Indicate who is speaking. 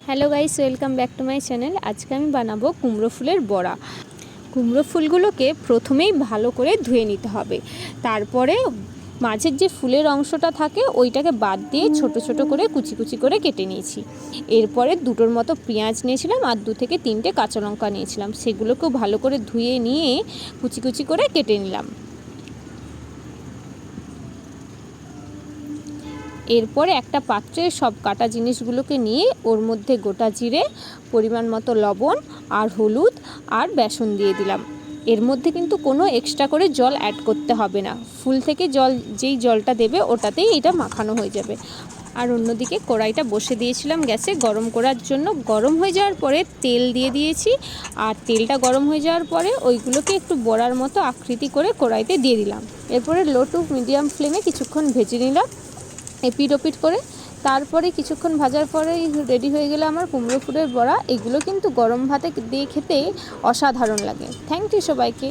Speaker 1: Hello guys, welcome back to my channel. আজকে আমি বানাবো কুমড়ো ফুলের বড়া। কুমড়ো ফুলগুলোকে প্রথমেই ভালো করে ধুয়ে নিতে হবে। তারপরে মাঝের যে ফুলের অংশটা থাকে ওইটাকে বাদ দিয়ে ছোট ছোট করে কুচি কুচি করে কেটে নিয়েছি। এরপরে দুটোর মতো পেঁয়াজ নিয়েছিলাম আর 2 থেকে 3টে কাঁচা লঙ্কা নিয়েছিলাম। সেগুলোকেও ভালো করে ধুয়ে নিয়ে কুচি কুচি করে কেটে নিলাম। এরপরে একটা পাত্রে সব কাটা জিনিসগুলোকে নিয়ে ওর মধ্যে গোটা জিরে, পরিমাণ মতো লবণ আর হলুদ আর বেসন দিয়ে দিলাম। এর মধ্যে কিন্তু কোনো এক্সট্রা করে জল অ্যাড করতে হবে না। ফুল থেকে যেই জলটা দেবে ওটাতেই এটা মাখানো হয়ে যাবে। আর অন্যদিকে কড়াইটা বসে দিয়েছিলাম গ্যাসে গরম করার জন্য। গরম হয়ে যাওয়ার পরে তেল দিয়ে দিয়েছি। আর তেলটা গরম হয়ে যাওয়ার পরে ওইগুলোকে একটু বড়ার মতো আকৃতি করে কড়াইতে দিয়ে দিলাম। এরপরে লো টু মিডিয়াম ফ্লেমে কিছুক্ষণ ভেজে নিলাম এপিট ওপিট করে। তারপরে কিছুক্ষণ ভাজার পরেই রেডি হয়ে গেলে আমার কুমড়ো ফুলের বড়া। এগুলো কিন্তু গরম ভাতে দিয়ে খেতে অসাধারণ লাগে। থ্যাংক ইউ সবাইকে।